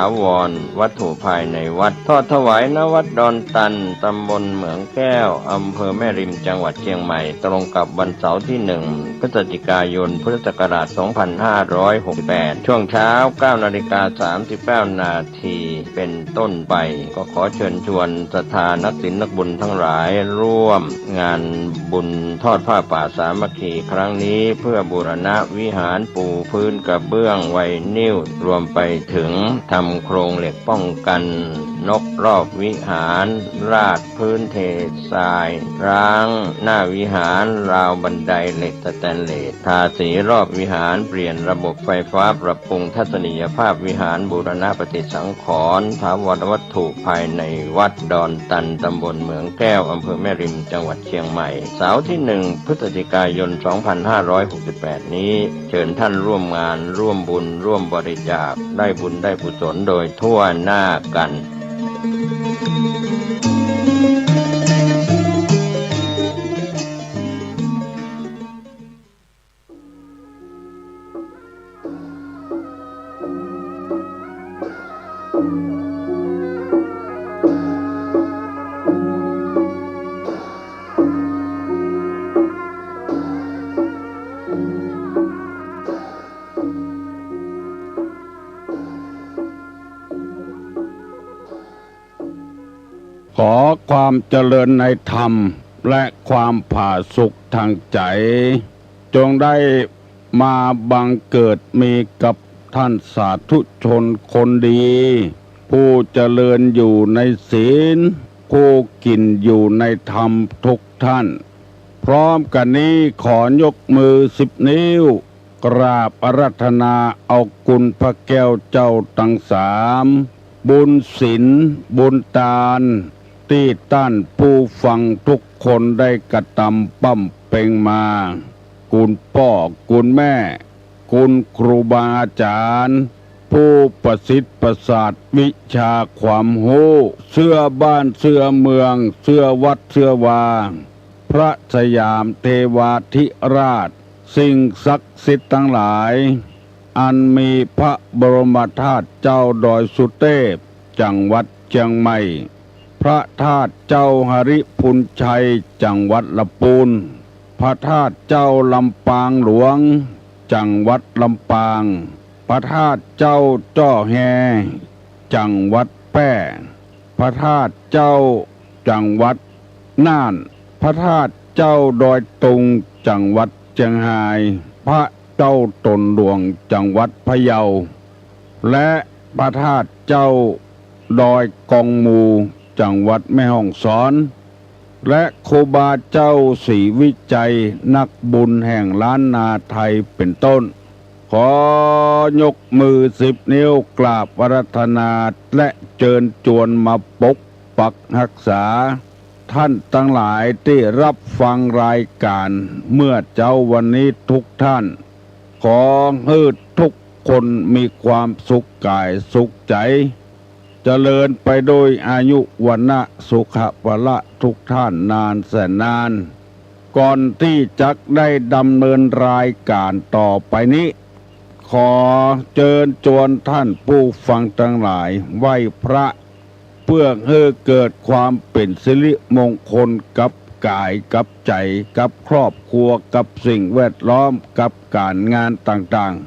ถาวรวัตถุภายในวัดทอดถวายณวัดดอนตันตำบลเหมืองแก้วอำเภอแม่ริมจังหวัดเชียงใหม่ตรงกับวันเสาร์ที่1 พฤศจิกายนพุทธศักราช 2568 ช่วงเช้า 9:39 นาทีเป็นต้นไปก็ขอเชิญชวนศรัทธานักศีลนักบุญทั้งหลายร่วมงานบุญทอดผ้าป่าสามัคคีครั้งนี้เพื่อบูรณะวิหารปูพื้นกระเบื้องไวนิลรวมไปถึงทำโครงเหล็กป้องกันนกรอบวิหารราดพื้นเททรายร้างหน้าวิหารราวบันไดเหล็กสแตนเลสทาสีรอบวิหารเปลี่ยนระบบไฟฟ้าปรับปรุงทัศนียภาพวิหารบูรณะปฏิสังขรณ์ถาวรวัตถุภายในวัดดอนตันตำบลเหมืองแก้วอำเภอแม่ริมจังหวัดเชียงใหม่เสาร์ที่1 พฤศจิกายน 2568 นี้เชิญท่านร่วมงานร่วมบุญร่วมบริจาคได้บุญได้กุศลโดยทั่วหน้ากันขอความเจริญในธรรมและความผาสุกทางใจจงได้มาบังเกิดมีกับท่านสาธุชนคนดี ผู้เจริญอยู่ในศีลผู้กินอยู่ในธรรมทุกท่านพร้อมกันนี้ขอยกมือ10 นิ้วกราบอาราธนาเอากุลพระแก้วเจ้าทั้ง3บุญศีลบุญทานที่ท่านผู้ฟังทุกคนได้กระทำปั้มเป่งมาคุณพ่อคุณแม่คุณครูบาอาจารย์ผู้ประสิทธิ์ประสาทวิชาความรู้เสื้อบ้านเสื้อเมืองเสื้อวัดเสื้อวาพระสยามเทวาธิราชสิ่งศักดิ์สิทธิ์ทั้งหลายอันมีพระบรมธาตุเจ้าดอยสุเทพจังหวัดเชียงใหม่พระธาตุเจ้าหริพุนชัยจังหวัดลำพูนพระธาตุเจ้าลำปางหลวงจังหวัดลำปางพระธาตุเจ้าจ้อแฮจังหวัดแพร่พระธาตุเจ้าจังหวัดน่านพระธาตุเจ้าดอยตุงจังหวัดเชียงรายพระเจ้าตนหลวงจังหวัดพะเยาและพระธาตุเจ้าดอยกองมูจังหวัดแม่ฮ่องสอนและครูบาเจ้าศรีวิจัยนักบุญแห่งล้านนาไทยเป็นต้นขอยกมือ10 นิ้วกราบอาราธนาและเชิญชวนมาปกปักรักษาท่านทั้งหลายที่รับฟังรายการเมื่อเจ้าวันนี้ทุกท่านขอให้ทุกคนมีความสุขกายสุขใจเจริญไปโดยอายุวันนะสุขภละทุกท่านนานแสนนานก่อนที่จะได้ดำเนินรายการต่อไปนี้ขอเชิญชวนท่านผู้ฟังทั้งหลายไหว้พระเพื่อให้เกิดความเป็นสิริมงคลกับกายกับใจกับครอบครัวกับสิ่งแวดล้อมกับการงานต่างๆ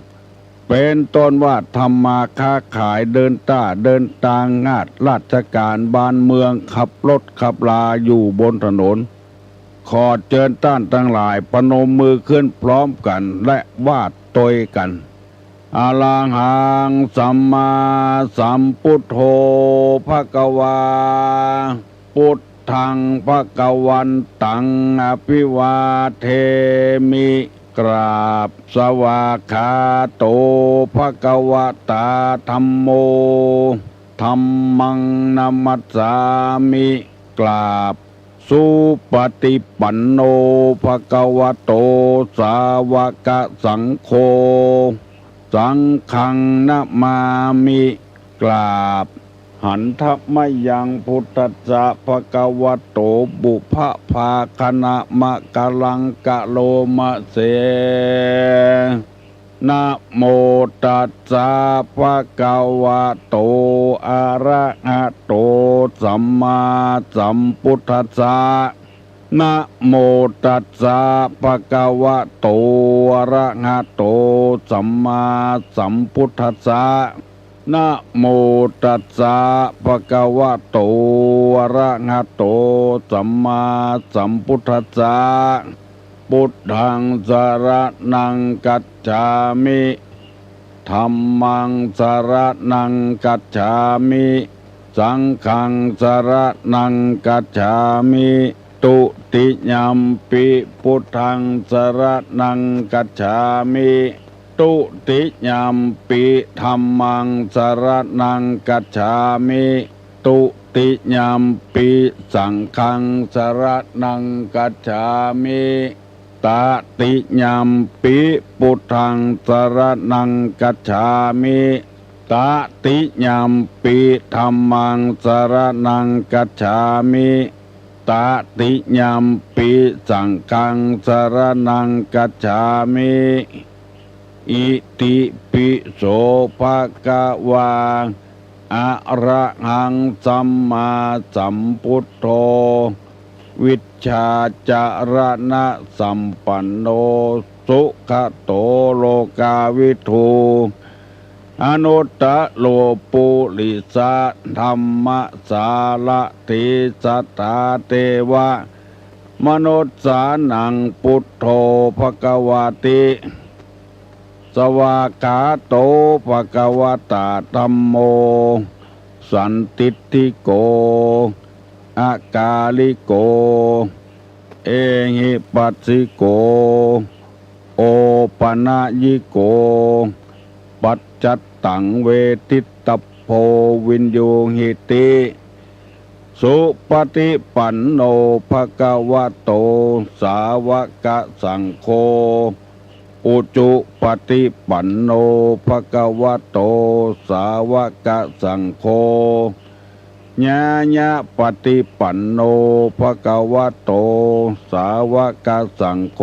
เป็นต้นว่าทำมาค้าขายเดินทางงานราชการบ้านเมืองขับรถขับลาอยู่บนถนนขอเชิญท่านทั้งหลายพนมมือขึ้นพร้อมกันและวาดตยกันอะระหังสัมมาสัมพุทโธภควาพุทธังภควันตังอภิวาเทมิกราบสวากขาโตภควตาธัมโมธัมมังนัมมัสสามิกราบสุปฏิปันโนภควโตสาวกสังโฆสังฆังนะมามิกราบหันทมยังพุทธัสสะภควโตบุพภาคณะมะกะลังกะโลมะเส นะโมตัสสะภะคะวะโตอะระหะโตสัมมาสัมพุทธัสสะนะโมตัสสะภะคะวะโตอะระหะโตสัมมาสัมพุทธัสสะนะโมตัสสะภะคะวะโตอะระหะโตสัมมาสัมพุทธัสสะพุทธังสรณังกัจฉามิธัมมังสรณังกัจฉามิสังฆังสรณังกัจฉามิตุติยัมปิพุทธังสรณังกัจฉามิตุติยัมปิธัมมังสรณังกัจฉามิตุติยัมปิสังฆังสรณังกัจฉามิตติยัมปิพุทธังสรณังกัจฉามิตติยัมปิธัมมังสรณังกัจฉามิตติยัมปิสังฆังสรณังกัจฉามิอิติปิโสภะคะวะอะระหังสัมมาสัมพุทโธวิชชาจารณะสัมปันโนสุขโตโลกาวิทูอนุตตโลปุริสะธัมมสาละติสัทธาเทวะมนุสสานังพุทโธภควาติสวากขาโตภควตาธัมโมสันติติโกอากาลิโกเอหิปัสสิโกโอปนะยิโกปัจจัตตังเวทิตโพวินโยหิติสุปฏิปันโนภะคะวะโตสาวกสังโฆอุจุปฏิปันโนภะคะวะโตสาวกสังโฆญาญาปฏิปันโนภะคะวะโตสาวกสังโฆ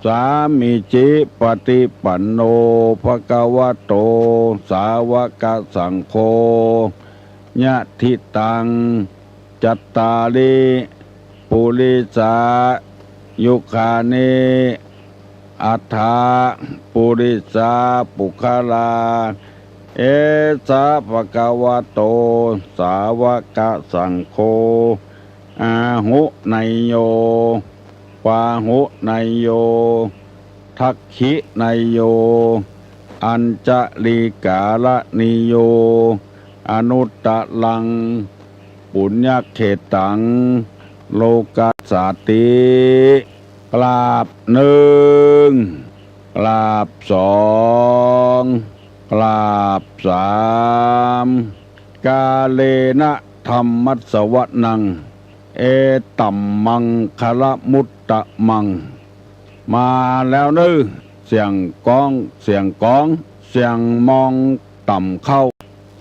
สามิจิปฏิปันโนภะคะวะโตสาวกสังโฆญาทิตังจัตตาริปุริสายุคานิอัฏฐาปุริสาปุคลาเอสะภะคะวะโตสาวกสังโฆอาหุไนโยปาหุไนโยทักขิไนโยอัญจลิกาลนิโยอนุตตลังปุญญเขตังโลกัสสติกราบหนึ่งกราบสองกราบสามกาเลนะธรรมัสสวนังเอตัมมังคละมุตตะมังมาแล้วนึเสียงกองเสียงกองเสียงมองต่ำเข้า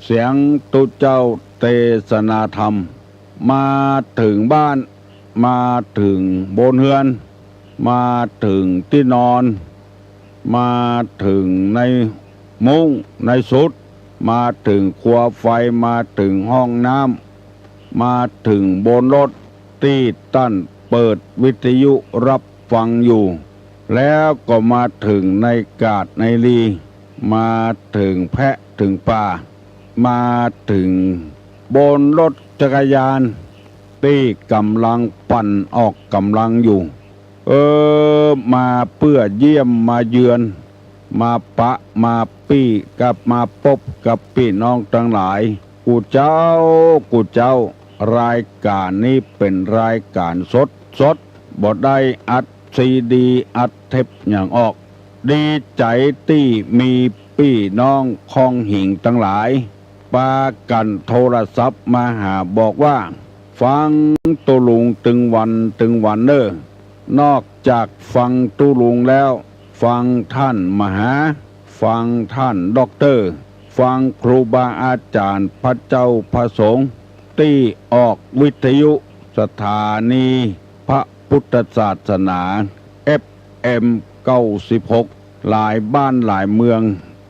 เสียงตุเจ้าเทศนาธรรมมาถึงบ้านมาถึงบนเฮือนมาถึงที่นอนมาถึงในมุ้งในสุดมาถึงครัวไฟมาถึงห้องน้ำมาถึงบนรถที่ตั้นเปิดวิทยุรับฟังอยู่แล้วก็มาถึงในกาดในลีมาถึงแพะถึงป่ามาถึงบนรถจักรยานที่กำลังปั่นออกกำลังอยู่มาเพื่อเยี่ยมมาเยือนมาปะมาปี้กับมาพบกับพี่น้องทั้งหลายกูเจ้ารายการนี้เป็นรายการสดบ่ได้อัดซีดีอัดเทปอย่างออกดีใจที่มีพี่น้องคองหิ่งทั้งหลายปากันโทรศัพท์มาหาบอกว่าฟังตุลุงตึงวันเนอนอกจากฟังตุลุงแล้วฟังท่านมหาฟังท่านด็อกเตอร์ฟังครูบาอาจารย์พระเจ้าพระสงฆ์ที่ออกวิทยุสถานีพระพุทธศาสนา FM 96 หลายบ้านหลายเมือง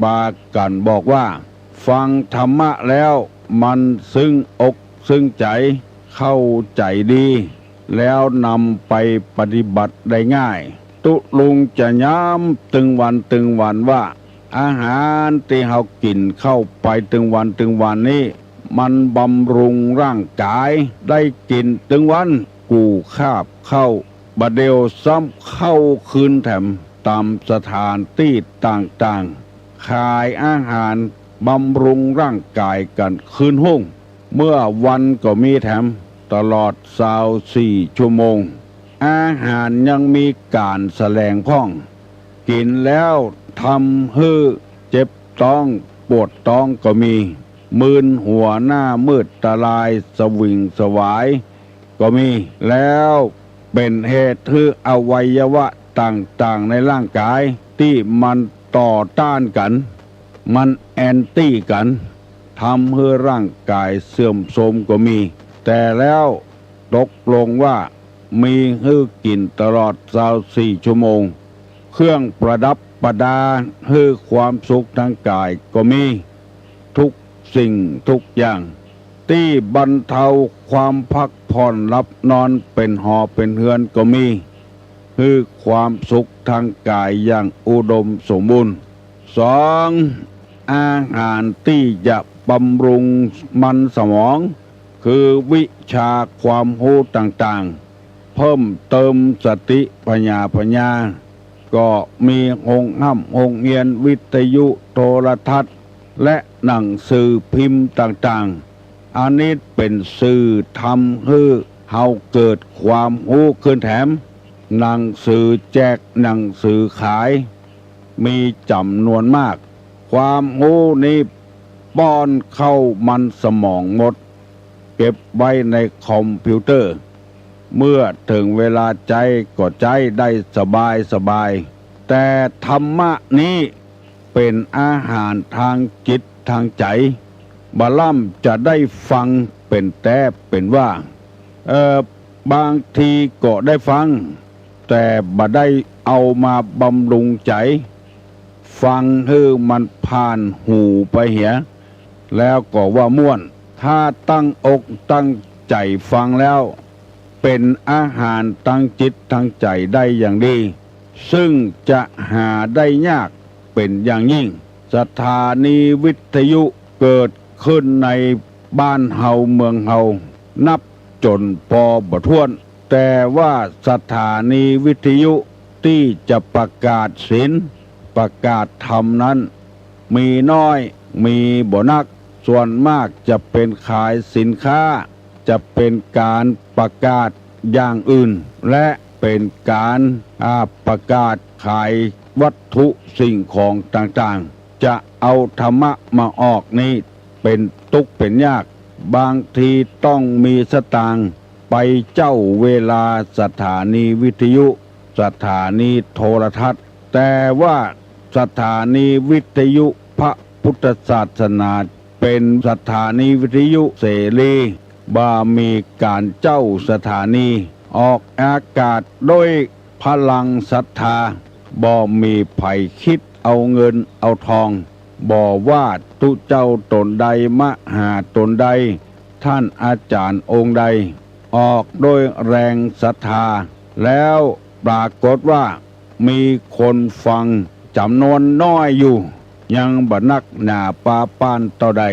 ปากันบอกว่าฟังธรรมะแล้วมันซึ้งอกซึ้งใจเข้าใจดีแล้วนำไปปฏิบัติได้ง่ายตุลุงจะย้ำตึงวันว่าอาหารที่เฮากินเข้าไปตึงวันนี้มันบำรุงร่างกายได้กินตึงวันกูคาบเข้าบะเดียวซ้ำเข้าคืนแถมตามสถานที่ต่างๆขายอาหารบำรุงร่างกายกันคืนห้องเมื่อวันก็มีแถมตลอด24 ชั่วโมงอาหารยังมีการแสลงพ้องกินแล้วทำให้เจ็บท้องปวดท้องก็มีมึนหัวหน้ามืดตาลายสวิงสวายก็มีแล้วเป็นเหตุให้อวัยวะต่างๆในร่างกายที่มันต่อต้านกันมันแอนตี้กันทำให้ร่างกายเสื่อมโทรมก็มีแต่แล้วตกลงว่ามีให้กินตลอด24 ชั่วโมงเครื่องประดับประดาให้ความสุขทางกายก็มีทุกสิ่งทุกอย่างที่บรรเทาความพักผ่อนหลับนอนเป็นหอเป็นเฮือนก็มีคือความสุขทางกายอย่างอุดมสมบูรณ์2อาหารที่จะบำรุงมันสมองคือวิชาความรู้ต่างๆเพิ่มเติมสติปัญญาก็มีโรงเรียนวิทยุโทรทัศน์และหนังสือพิมพ์ต่างๆอันนี้เป็นสื่อทำให้เฮาเกิดความรู้ขึ้นแถมหนังสือแจกหนังสือขายมีจำนวนมากความรู้นี้ป้อนเข้ามันสมองหมดเก็บไว้ในคอมพิวเตอร์เมื่อถึงเวลาใจก็ใจได้สบายแต่ธรรมะนี้เป็นอาหารทางจิตทางใจบาล่ำจะได้ฟังเป็นแต่เป็นว่าบางทีก็ได้ฟังแต่บ่ได้เอามาบำรุงใจฟังให้มันผ่านหูไปเหียแล้วก็ว่าม่วนถ้าตั้งอกตั้งใจฟังแล้วเป็นอาหารตั้งจิตตั้งใจได้อย่างดีซึ่งจะหาได้ยากเป็นอย่างยิ่งสถานีวิทยุเกิดขึ้นในบ้านเฮาเมืองเฮานับจนพอบ่ถ้วนแต่ว่าสถานีวิทยุที่จะประกาศศีลประกาศธรรมนั้นมีน้อยมีบ่นักส่วนมากจะเป็นขายสินค้าจะเป็นการประกาศอย่างอื่นและเป็นการประกาศขายวัตถุสิ่งของต่างๆจะเอาธรรมะมาออกนี้เป็นทุกข์เป็นยากบางทีต้องมีสตางค์ไปเจ้าเวลาสถานีวิทยุสถานีโทรทัศน์แต่ว่าสถานีวิทยุพระพุทธศาสนาเป็นสถานีวิทยุเสรีบ่มีการเจ้าสถานีออกอากาศด้วยพลังศรัทธาบ่มีไผคิดเอาเงินเอาทองบ่ว่าตุเจ้าตนใดมหาตนใดท่านอาจารย์องค์ใดออกโดยแรงศรัทธาแล้วปรากฏว่ามีคนฟังจำนวนน้อยอยู่ยังบ่นักหนาปาปานต่อใด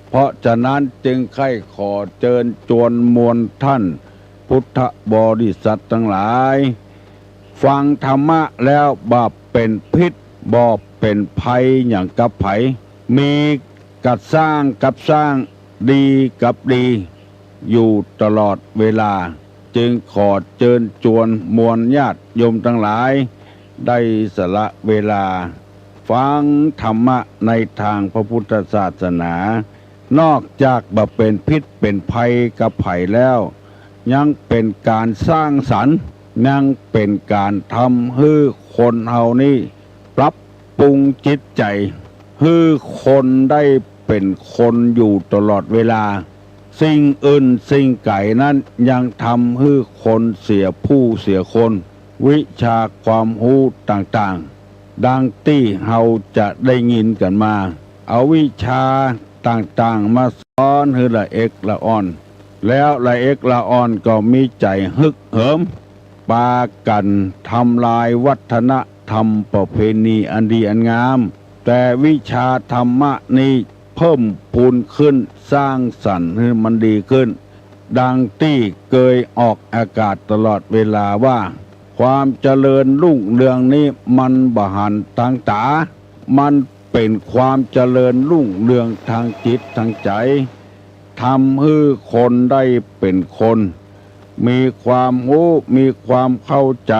เพราะฉะนั้นจึงใคร่ขอเชิญชวนมวลท่านพุทธบริษัททั้งหลายฟังธรรมะแล้วบ่เป็นพิษบ่เป็นภัยอย่างกับไผมีกัดสร้างกับสร้างดีกับดีอยู่ตลอดเวลาจึงขอเชิญชวนมวลญาติโยมทั้งหลายได้สละเวลาฟังธรรมะในทางพระพุทธศาสนานอกจากบ่เป็นพิษเป็นภัยกับไผแล้วยังเป็นการสร้างสรรค์ยังเป็นการทำให้คนเฮานี้ปรับปรุงจิตใจให้คนได้เป็นคนอยู่ตลอดเวลาสิ่งอื่นสิ่งไก่นั้นยังทำให้คนเสียผู้เสียคนวิชาความรู้ต่างๆ ดังที่เฮาจะได้ยินกันมาเอาวิชาต่างๆมาสอนให้ละเอกละอ่อนแล้วละเอกละอ่อนก็มีใจฮึกเหิมปากันทำลายวัฒนธรรมประเพณีอันดีอันงามแต่วิชาธรรมะนี้เพิ่มพูนขึ้นสร้างสรรค์ให้มันดีขึ้นดังที่เคยออกอากาศตลอดเวลาว่าความเจริญรุ่งเรืองนี้มันบหันทางตามันเป็นความเจริญรุ่งเรืองทางจิตทางใจทำให้คนได้เป็นคนมีความรู้มีความเข้าใจ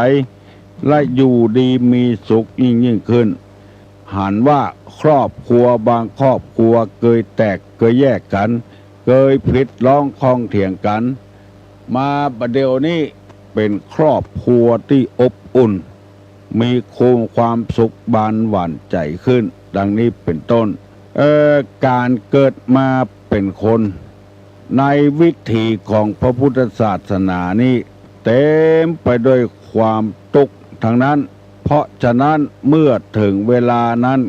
และอยู่ดีมีสุขยิ่งขึ้นหันว่าครอบครัวบางครอบครัวเคยแตกเคยแยกกันเคยผิดร้องคองเถียงกันมาบัดเดี๋ยวนี้เป็นครอบครัวที่อบอุ่นมีความสุขบานหวานใจขึ้นดังนี้เป็นต้นการเกิดมาเป็นคนในวิถีของพระพุทธศาสนานี้เต็มไปด้วยความทุกข์ทั้งนั้นเพราะฉะนั้นเมื่อถึงเวลานั้น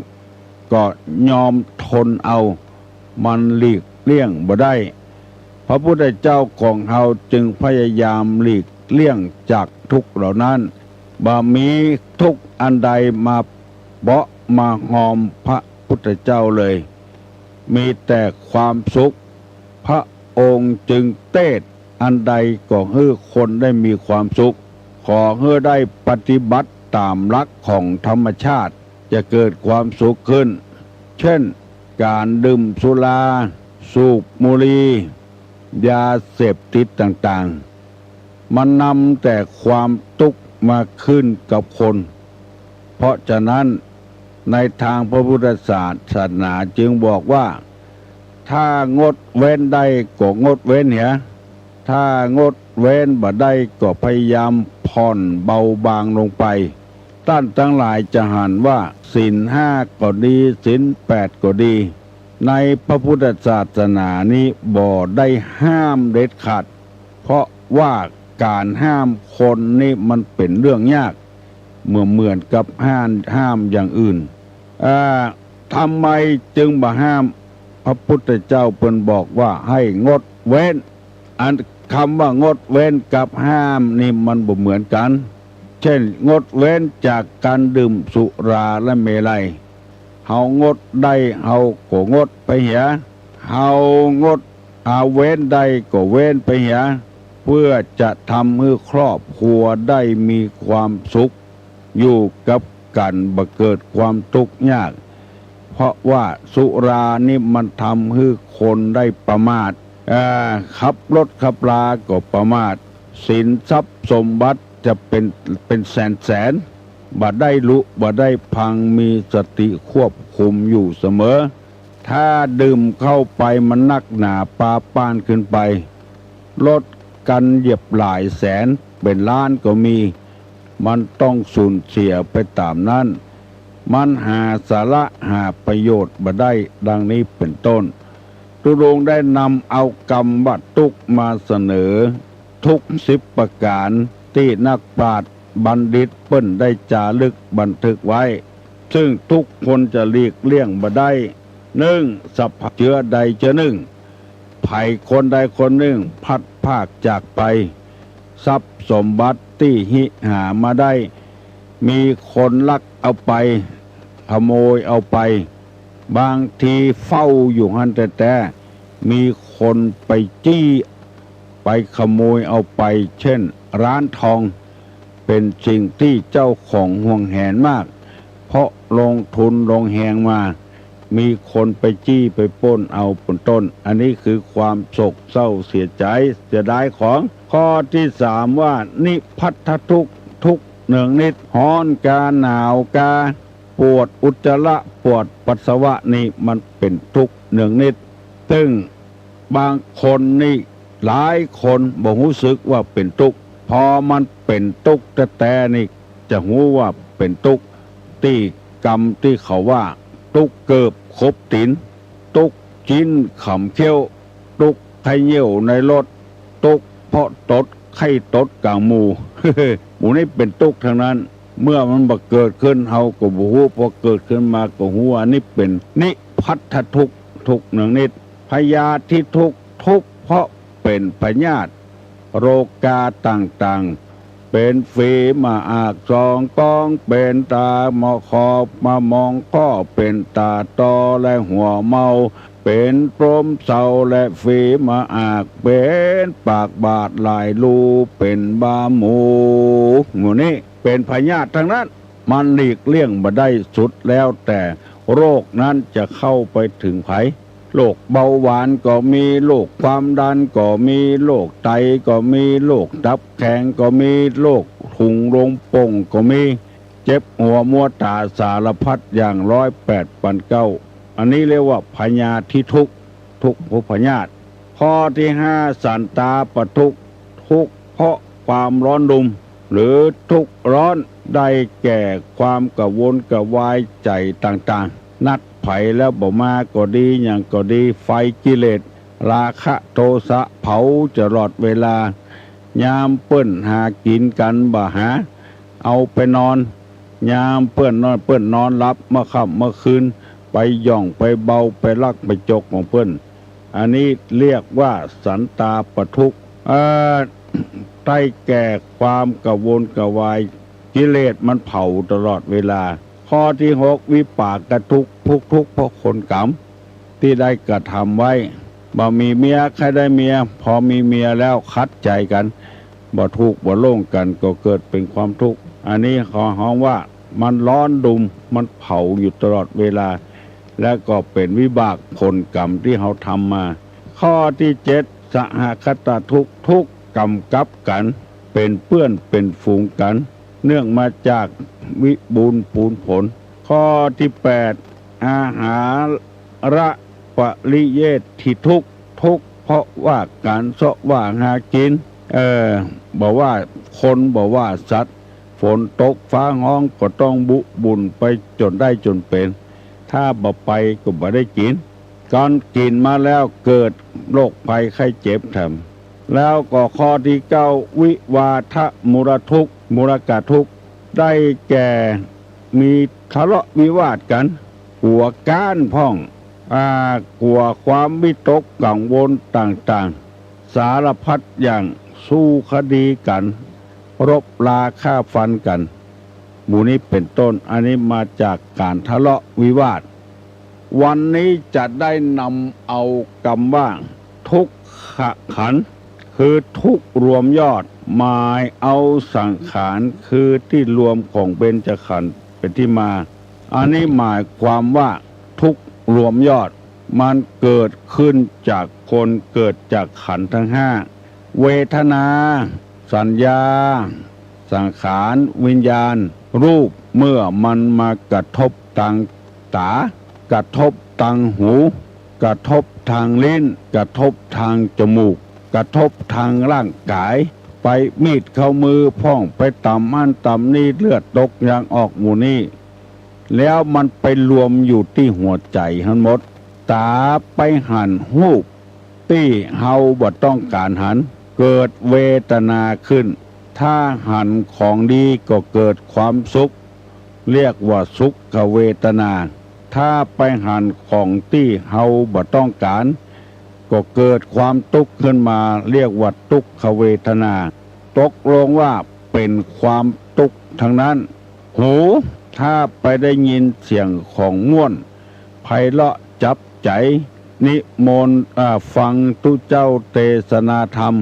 ก็ยอมทนเอามันหลีกเลี่ยงบ่ได้พระพุทธเจ้าของเฮาจึงพยายามหลีกเลี่ยงจากทุกข์เหล่านั้นบ่มีทุกข์อันใดมาเบาะมาหอมพระพุทธเจ้าเลยมีแต่ความสุขพระองค์จึงเทศอันใดก็ให้คนได้มีความสุขขอให้ได้ปฏิบัติตามหลักของธรรมชาติจะเกิดความสุขขึ้นเช่นการดื่มสุราสูบบุหรี่ยาเสพติดต่างๆมันนำแต่ความทุกข์มาขึ้นกับคนเพราะฉะนั้นในทางพระพุทธศาสนาจึงบอกว่าถ้างดเว้นได้ก็งดเว้นเหียถ้างดเว้นบ่ได้ก็พยายามผ่อนเบาบางลงไปท่านทั้งหลายจะหันว่าศีลห้าก็ดีศีลแปดก็ดีในพระพุทธศาสนานี้บ่ได้ห้ามเด็ดขาดเพราะว่าการห้ามคนนี่มันเป็นเรื่องยากเหมือนกับห้ามอย่างอื่นทำไมจึงบ่ห้ามพระพุทธเจ้าเพิ่นบอกว่าให้งดเว้นอันคำว่างดเว้นกับห้ามนี่มันบ่เหมือนกันเช่นงดเว้นจากการดื่มสุราและเมลัยเฮางดได้เฮาก็งดไปเหียเฮางดเว้นได้ก็เว้นไปเหียเพื่อจะทำให้ครอบครัวได้มีความสุขอยู่กับกันบ่เกิดความทุกข์ยากเพราะว่าสุรานี่มันทำให้คนได้ประมาทขับรถขับราก็ประมาทสินทรัพย์สมบัติจะเป็นแสนบ่ได้รู้บ่ได้พังมีสติควบคุมอยู่เสมอถ้าดื่มเข้าไปมันนักหนาปาป้านขึ้นไปลดกันเหยียบหลายแสนเป็นล้านก็มีมันต้องสูญเสียไปตามนั้นมันหาสาระหาประโยชน์บ่ได้ดังนี้เป็นต้นตุรงได้นำเอากรรมวัตทุกมาเสนอทุก10ประการที่นักปราชญ์บัณฑิตเปิ้นได้จารึกบันทึกไว้ซึ่งทุกคนจะหลีกเลี่ยงบ่ได้สัพพะเชื้อใดเชื้อหนึ่งภัยคนใดคนหนึ่งพัดภาคจากไปทรัพย์สมบัติที่หิหามาได้มีคนลักเอาไปขโมยเอาไปบางทีเฝ้าอยู่หันแต่มีคนไปจี้ไปขโมยเอาไปเช่นร้านทองเป็นสิ่งที่เจ้าของห่วงแหนมากเพราะลงทุนลงแหงมามีคนไปจี้ไปปล้นเอาเป็นต้นอันนี้คือความโศกเศร้าเสียใจเสียดายของข้อที่3ว่านิพพัทธทุกข์ทุกข์เนืองนิดฮ้อนกาหนาวกาปวดอุจจาระปวดปัสสาวะนี่มันเป็นทุกข์เนืองนิดซึ่งบางคนนี่หลายคนบ่รู้สึกว่าเป็นทุกข์พอมันเป็นทุกข์แต่นี่จะรู้ว่าเป็นทุกข์ที่กรรมที่เขาว่าทุกข์เกิบคบตินทุกข์จิ้นขำเขี้ยวทุกข์ไข้เยี่ยวในรถทุกข์เพราะตดไข้ตดกลางหมู่ หมู่นี้เป็นทุกข์ทั้งนั้น เมื่อมันบ่เกิดขึ้นเฮาก็บ่ฮู้พอเกิดขึ้นมาก็ฮู้ว่านี่เป็นนิพัทธทุกข์ทุกข์หนึ่งนิดพยาธิทุกข์ทุกข์เพราะเป็นพยาธิโรคาต่างๆเป็นฝีมาอากสองกองเป็นตาหมอคอบมามองข้อเป็นตาตอและหัวเมาเป็นโปรมเศร้าและฝีมาอากเป็นปากบาดหลายรูเป็นบาหมูหมู่นี้เป็นพยาธิทั้งนั้นมันหลีกเลี่ยงบ่ได้สุดแล้วแต่โรคนั้นจะเข้าไปถึงไผโรคเบาหวานก็มีโรคความดันก็มีโรคไตก็มีโรคตับแข็งก็มีโรคถุงลมโป่งก็มีเจ็บหัวมัวตาสารพัดอย่าง108,900อันนี้เรียกว่าพยาธิทุกข์ทุกข์พยาธิข้อที่5สันตาปทุกข์ทุกข์เพราะความร้อนรุ่มหรือทุกข์ร้อนได้แก่ความกระวนกระวายใจต่างๆนัดไผแล้วบ่มาก็ดีอย่างก็ดีไฟกิเลสราคะโทสะเผาจะรอดเวลายามเปิ้นหากินกันบ่หาเอาไปนอนยามเปิ้นนอนหลับเมื่อค่ำเมื่อคืนไปย่องไปเบาไปลักไปจกของเปิ้นอันนี้เรียกว่าสันตาปทุกข์ได้แก่ความกระวนกระวายกิเลสมันเผาตลอดเวลาข้อที่6วิปากกทุกข์ทุกข์เพราะคนกรรมที่ได้กระทำไว้บ่มีเมียใครได้เมียพอมีเมียแล้วคัดใจกันบ่ทุกข์บ่โล่งกันก็เกิดเป็นความทุกข์อันนี้ขอฮ้องว่ามันร้อนดุมมันเผาอยู่ตลอดเวลาและก็เป็นวิบากผลกรรมที่เขาทำมาข้อที่7สหคตทุกข์ทุกข์กรรมกับกันเป็นเพื่อนเป็นฝูงกันเนื่องมาจากวิบูลย์ปูนผลข้อที่8อาหารระปริเยทิทุกข์ทุกข์เพราะว่าการเสาะว่าหากินบอกว่าคนบอกว่าสัตว์ฝนตกฟ้าห้องก็ต้องบุญไปจนได้จนเป็นถ้าบ่ไปก็บ่ได้กินก่อนกินมาแล้วเกิดโรคภัยไข้เจ็บทำแล้วก็ข้อที่9วิวาทะมุรทุกข์มุรกะทุกข์ได้แก่มีทะเลาะวิวาทกันหัวก้านพ่องกลัวความวิตกกังวลต่างๆสารพัดอย่างสู้คดีกันรบราฆ่าฟันกันหมู่นี้เป็นต้นอันนี้มาจากการทะเลาะวิวาทวันนี้จะได้นำเอาคำว่าทุกขขันธ์คือทุกรวมยอดหมายเอาสังขารคือที่รวมของเบญจขันธ์เป็นที่มาอันนี้หมายความว่าทุกรวมยอดมันเกิดขึ้นจากคนเกิดจากขันธ์ทั้ง5เวทนาสัญญาสังขารวิญญาณรูปเมื่อมันมากระทบทางตากระทบทางหูกระทบทางลิ้นกระทบทางจมูกกระทบทางร่างกายไปมีดเข้ามือพ่องไปต่ำอันต่ำนี่เลือดตกยางออกหมู่นี้แล้วมันไปรวมอยู่ที่หัวใจทั้งหมดตาไปหันหูปที่เฮาบ่ต้องการหันเกิดเวทนาขึ้นถ้าหันของดีก็เกิดความสุขเรียกว่าสุขเวทนาถ้าไปหันของที่เฮาบ่ต้องการก็เกิดความทุกข์ขึ้นมาเรียกว่าทุกขเวทนาตกลงว่าเป็นความทุกข์ทั้งนั้นหูถ้าไปได้ยินเสียงของม่วนไพเราะจับใจนิมนต์ฟังตุเจ้าเทศนาธรรม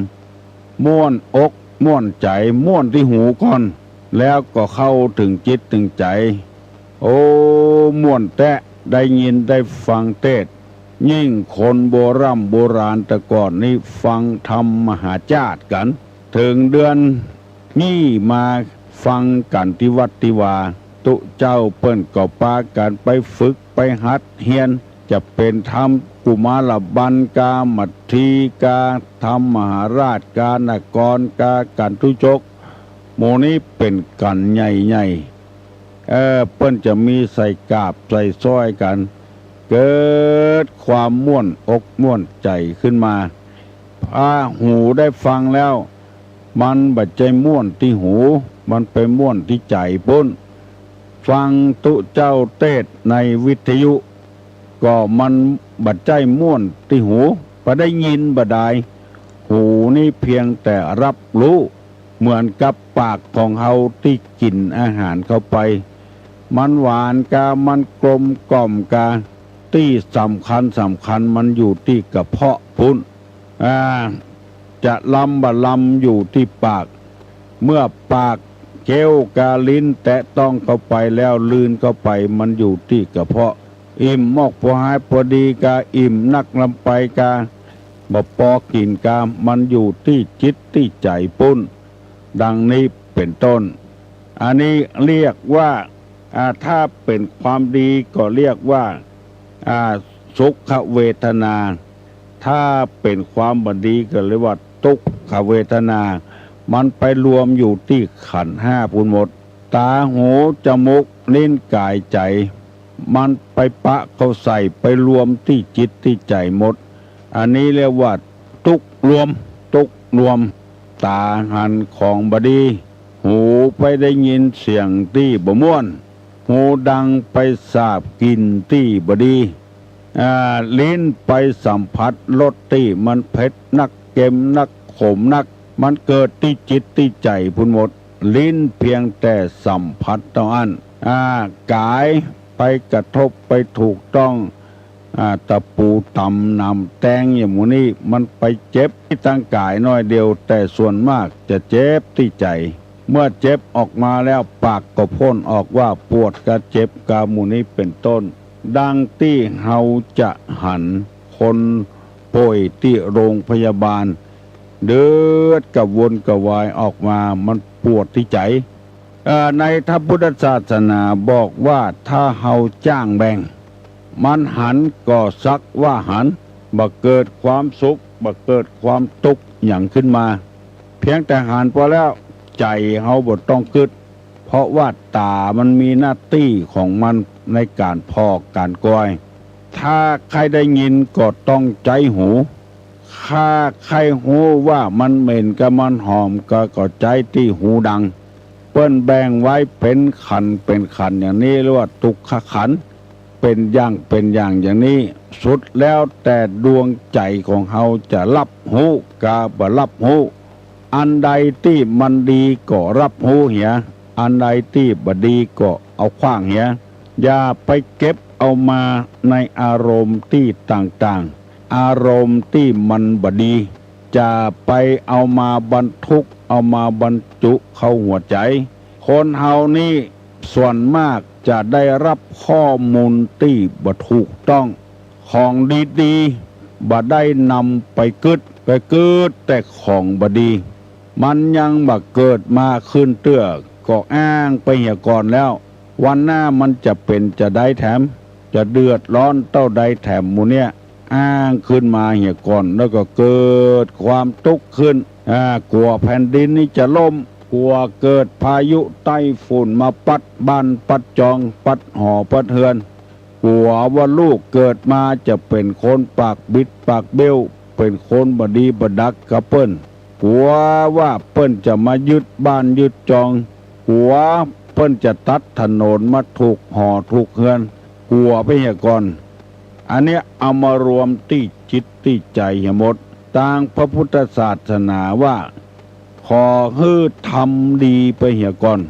ม่วนอกม่วนใจม่วนที่หูก่อนแล้วก็เข้าถึงจิตถึงใจโอ้ม่วนแตะได้ยินได้ฟังเทศน์ยิ่งคนโบราณแต่ก่อนนี้ฟังธรรมมหาจาตุกันถึงเดือนนี้มาฟังกันที่วัดที่วาตุเจ้าเปิ้นก็พากันไปฝึกไปหัดเฮียนจะเป็นธรรมกุมารบัณกามัทธีกาธรรมมหาราชกานกรกากันทุจกโมนี้เป็นกันใหญ่ๆเปิ้นจะมีใส่กาบใส่ซ้อยกันเกิดความม่วนอกม่วนใจขึ้นมาหูได้ฟังแล้วมันบัดใจม่วนที่หู มันไปม่วนที่ใจปุ้นฟังตุเจ้าเทศในวิทยุก็มันบัดใจม่วนที่หูพอได้ยินบ่ได้หูนี่เพียงแต่รับรู้เหมือนกับปากของเฮาที่กินอาหารเข้าไปมันหวานกามันกลมกล่อมกาที่สำคัญมันอยู่ที่กระเพาะพุ้นจะลำบ่ลำอยู่ที่ปากเมื่อปากเกลกาลิ้นแตะต้องเข้าไปแล้วลืนเข้าไปมันอยู่ที่กระเพาะอิ่มมอกพอหายพอดีกาอิ่มนักลำไปกาบ่ปอกินกามันอยู่ที่จิตที่ใจปุ้นดังนี้เป็นต้นอันนี้เรียกว่าถ้าเป็นความดีก็เรียกว่าสุขเวทนาถ้าเป็นความบดีก็เรียกว่าทุกขเวทนามันไปรวมอยู่ที่ขันธ์ห้าพูนหมดตาหูจมูกลิ้นกายใจมันไปปะเข้าใส่ไปรวมที่จิตที่ใจหมดอันนี้เรียกว่าทุกรวมตาหันของบดีหูไปได้ยินเสียงที่บ่ม่วนหูดังไปสาบกลิ่นที่บดีลิ้นไปสัมผัสรสที่มันเผ็ดนักเค็มนักขมนักมันเกิดที่จิตที่ใจพุ่นหมดลิ้นเพียงแต่สัมผัสเท่านั้นกายไปกระทบไปถูกต้องตะปูตำนำแตงอย่างหมูนี่มันไปเจ็บที่ตั้งกายน้อยเดียวแต่ส่วนมากจะเจ็บที่ใจเมื่อเจ็บออกมาแล้วปากก็พ่นออกว่าปวดกะเจ็บกะหมูนี้เป็นต้นดังที่เฮาจะหันคนป่วยที่โรงพยาบาลเดือดกระวนกระวายออกมามันปวดที่ใจในพระพุทธศาสนาบอกว่าถ้าเฮาจ้างแบ่งมันหันก็สักว่าหันบ่เกิดความสุขบ่เกิดความทุกข์อย่างขึ้นมาเพียงแต่หันพอแล้วใจเฮาบ่ต้องคิดเพราะว่าตามันมีหน้าที่ของมันในการพอกการก้อยถ้าใครได้ยินก็ต้องใจหูถ้าใครหูว่ามันเหม็นกับมันหอมก็ใจที่หูดังเปิ้นแบ่งไว้เป็นขันอย่างนี้เรียกว่าทุกขขันธ์เป็นอย่างนี้สุดแล้วแต่ดวงใจของเฮาจะรับหูกาบ่รับหูอันใดที่มันดีก็รับหูเหียอันใดที่บ่ดีก็เอาขว้างเหียอย่าไปเก็บเอามาในอารมณ์ที่ต่างๆอารมณ์ที่มันบ่ดีจะไปเอามาบรรทุกเอามาบรรจุเข้าหัวใจคนเฮานี่ส่วนมากจะได้รับข้อมูลที่บ่ถูกต้องของดีๆบ่ได้นำไปกึดแต่ของบ่ดีมันยังบ่เกิดมาขึ้นเตื้อก็อ้างไปเหี่ยก่อนแล้ววันหน้ามันจะเป็นจะได้แถมจะเดือดร้อนเต้าใดแถมหมู่เนี่ยอ้างขึ้นมาเหี่ยก่อนแล้วก็เกิดความทุกข์ขึ้นกลัวแผ่นดินนี้จะล่มกลัวเกิดพายุไต้ฝุ่นมาปัดบ้านปัดจองปัดหอปัดเฮือนกลัวว่าลูกเกิดมาจะเป็นคนปากบิดปากเบี้ยวเป็นคนบดีบดักกับเปิ้นกลัวว่าเปิ้นจะมายึดบ้านยึดจองกลัวเปิ้นจะตัดถนนมาถูกหอถูกเฮือนกลัวไปเหี่ยก่อนอันนี้เอามารวมที่จิตที่ใจหมดทางพระพุทธศาสนาว่าขอให้ทำดีไปเหี่ยก่อน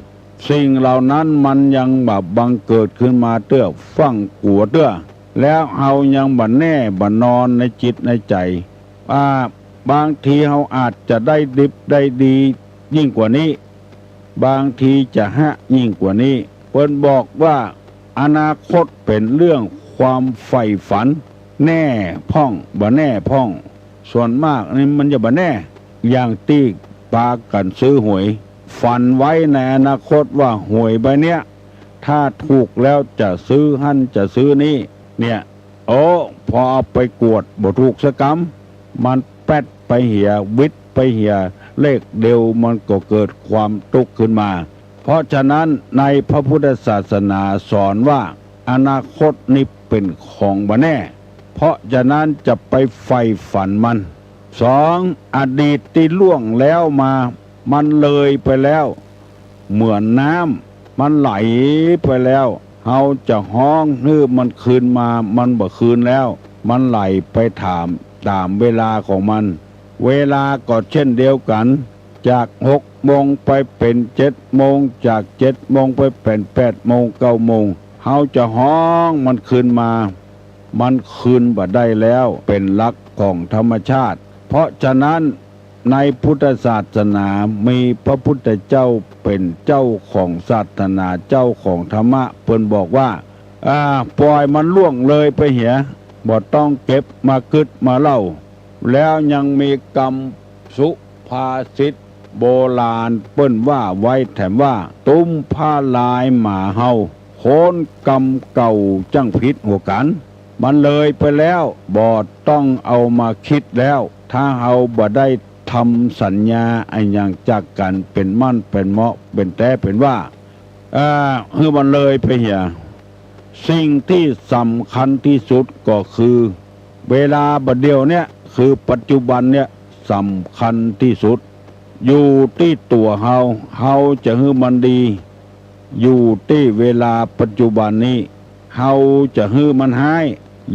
สิ่งเหล่านั้นมันยังบังเกิดขึ้นมาเตื้อฟังกัวเตื้อแล้วเฮายังบ่แน่บ่นอนในจิตในใจบางทีเฮาอาจจะได้ดิบได้ดียิ่งกว่านี้บางทีจะยิ่งกว่านี้เพิ่นบอกว่าอนาคตเป็นเรื่องความใฝ่ฝันแน่พ่องบ่แน่พ่องส่วนมากนี่มันจะบ่แน่อย่างที่ปากันซื้อหวยฝันไว้ในอนาคตว่าหวยใบเนี้ยถ้าถูกแล้วจะซื้อหั่นจะซื้อนี่เนี่ยพอเอาไปกวดบ่ถูกสักกำมันแป๊ดไปเหี่ยวิทย์ไปเหี่ยเลขเดียวมันก็เกิดความทุกข์ขึ้นมาเพราะฉะนั้นในพระพุทธศาสนาสอนว่าอนาคตนี้เป็นของบ่แน่เพราะฉะนั้นจะไปใฝ่ฝันมัน2อดีตที่ล่วงแล้วมามันเลยไปแล้ว เหมือนน้ำมันไหลไปแล้วเฮาจะห้องมันคืนมามันบ่คืนแล้วมันไหลไปตามเวลาของมันเวลาก็เช่นเดียวกันจาก6 โมงไปเป็น7 โมงจาก7 โมงไปเป็น8 โมง9 โมงเฮาจะห้องมันคืนมามันคืนบ่ได้แล้วเป็นหลักของธรรมชาติเพราะฉะนั้นในพุทธศาสนามีพระพุทธเจ้าเป็นเจ้าของศาสนาเจ้าของธรรมะเพิ่นบอกว่าปล่อยมันล่วงเลยไปเหียบ่ต้องเก็บมากึดมาเล่าแล้วยังมีกรรมสุภาษิตโบราณเปิ้นว่าไว้แถมว่าตุ้มผ้าลายหมาเฮาโคนกรรมเก่าจังพิษหัวกันมันเลยไปแล้วบ่ต้องเอามาคิดแล้วถ้าเฮาบ่ได้ทำสัญญาอันอย่างจากกันเป็นมั่นเป็นเหมาะเป็นแต่เป็นว่ามันเลยไปเหียสิ่งที่สำคัญที่สุดก็คือเวลาบัดเดียวเนี่ยคือปัจจุบันเนี่ยสำคัญที่สุดอยู่ที่ตัวเฮาจะให้มันดีอยู่ที่เวลาปัจจุบันนี้เฮาจะให้มันหาย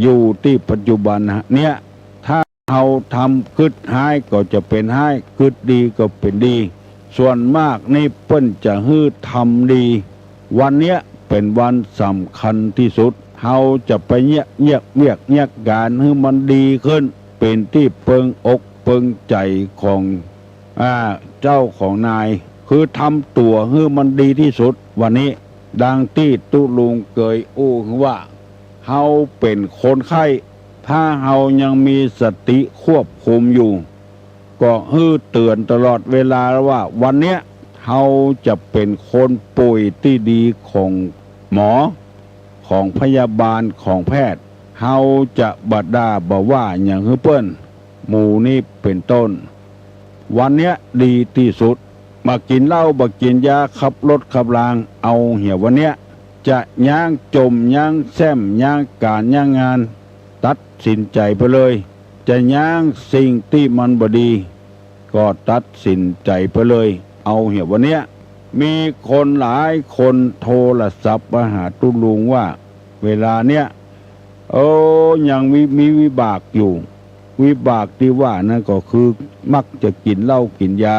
อยู่ที่ปัจจุบันเนี่ยถ้าเฮาทำกึดหายก็จะเป็นหายกึดดีก็เป็นดีส่วนมากนี่เปิ้นจะให้ทำดีวันเนี้ยเป็นวันสำคัญที่สุดเฮาจะไปเวียกการให้มันดีขึ้นเป็นที่เปิงอกเปิงใจของเจ้าของนายคือทำตัวให้มันดีที่สุดวันนี้ดังที่ตุลุงเกยอู้ว่าเฮาเป็นคนไข้ถ้าเฮายังมีสติควบคุมอยู่ก็ให้เตือนตลอดเวลาว่าวันเนี้ยเฮาจะเป็นคนป่วยที่ดีของหมอของพยาบาลของแพทย์เฮาจะบ่ด่าบ่ว่าอย่างฮื้อเปิ้นหมู่นี้เป็นต้นวันเนี้ยดีที่สุดมากินเหล้าบ่กินยาขับรถขับรางเอาเหี่ยวันเนี้ยจะย่างจมย่างแซมย่างการย่างงานตัดสินใจไปเลยจะย่างสิ่งที่มันบ่ดีก็ตัดสินใจไปเลยเอาเหี่ยวันเนี้ยมีคนหลายคนโทรศัพท์มาหาตุลุงว่าเวลาเนี้ยยังมีวิบากอยู่วิบากที่ว่านั่นก็คือมักจะกินเหล้ากินยา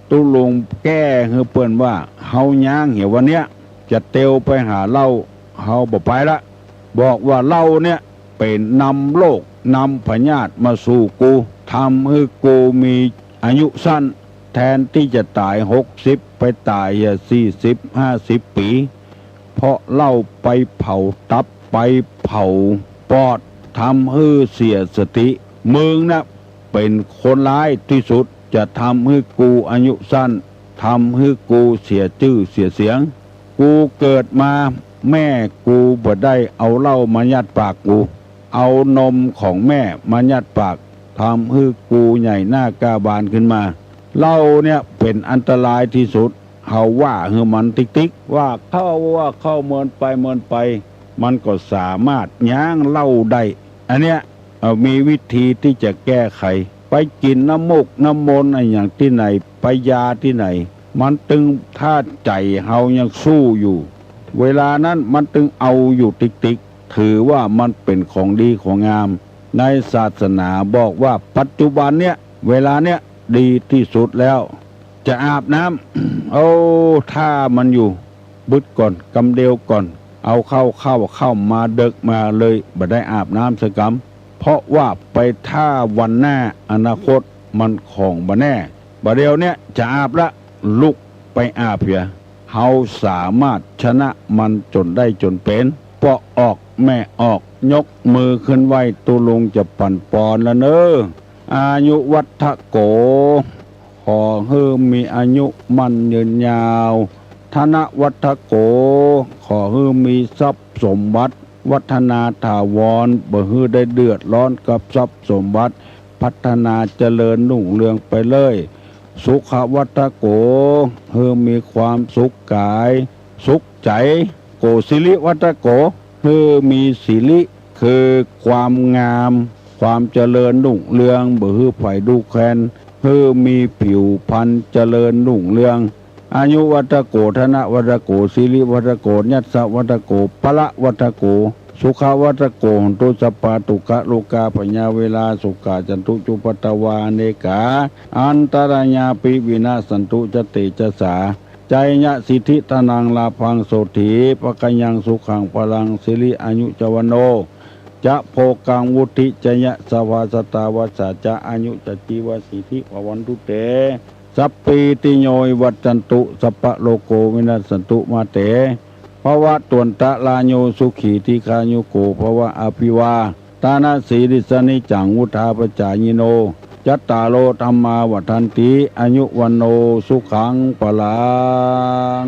ตุลุงแก้ให้เปิ้นว่าเฮาย่างเหี่ยวันเนี้ยจะเตียวไปหาเหล้าเฮาบ่ไปละบอกว่าเหล้าเนี่ยเป็นนำโรคนำพยาธิมาสู่กูทำให้กูมีอายุสั้นแทนที่จะตาย60ไปตาย40-50 ปีเพราะเหล้าไปเผาตับไปเผาปอดทำให้เสียสติมึงนะเป็นคนร้ายที่สุดจะทำให้กูอายุสั้นทำให้กูเสียชื่อเสียเสียงกูเกิดมาแม่กูบ่ได้เอาเหล้ามายัดปากกูเอานมของแม่มายัดปากทำให้กูใหญ่หน้ากาบานขึ้นมาเหล้าเนี่ยเป็นอันตรายที่สุดเฮาว่าให้มันติ๊กว่าเข้าเมินไปมันก็สามารถย้างเหล้าได้อันเนี้ยมีวิธีที่จะแก้ไขไปกินน้ำมูกน้ำมนต์อะไรอย่างที่ไหนไปยาที่ไหนมันตึงถ้าใจเฮายังสู้อยู่เวลานั้นมันตึงเอาอยู่ติ๊กถือว่ามันเป็นของดีของงามในศาสนาบอกว่าปัจจุบันเนี้ยเวลาเนี้ยดีที่สุดแล้วจะอาบน้ำ ถ้ามันอยู่บึดก่อนกำเดียวก่อนเอาเข้ามาเดึกมาเลยบ่ได้อาบน้ำสักกำเพราะว่าไปถ้าวันหน้าอนาคตมันของบ่แน่บ่เดียวเนี้ยจะอาบละลุกไปอาบเพียเฮาสามารถชนะมันจนได้จนเป็นปอกออกแม่ออกยกมือขึ้นไหวตุลุงจะปั่นปอนแล้วเนออายุวัฒโกขอให้มีอายุมันยืนยาวธนวัฒโกขอให้มีทรัพย์สมบัติวัฒนาถาวรบ่ให้ได้เดือดร้อนกับทรัพย์สมบัติพัฒนาเจริญรุ่งเรืองไปเลยสุขวัฒโกให้มีความสุขกายสุขใจโกศิริวัฒโกให้มีศิริคือความงามความเจริญรุ่งเรืองบ่ให้ไผดูแคลนให้มีผิวพรรณเจริญรุ่งเรือง อายุวัตโกธนะวัตโกสิริวัตโกยัสสะวัตโกพละวัตโกสุขวัตโกตุสปปาตุกะโลกาปญญาเวลาสุกาจันตุจุปตวาเนกาอันตรญาปิวินาสันตุจติจสาใจยะสิทธิตนังลาพังโสถีปะกยังสุขังพลังสิริอายุจวโนจะโพกังวุธิจยะสวาสตาวัสสะจะอายุจจีวสิทธิภวันตุเตสัพปีติโยวัจจันตุสัพพะโลโกวินัสสันตุมาเตภวะตวนตะลาโยสุขีติคายุโกภวะอภิวาตานาสีริสนิจังวุธาปจายิโนจัตตาโลธรรมาวัฏันติอายุวันโนสุขังปลัง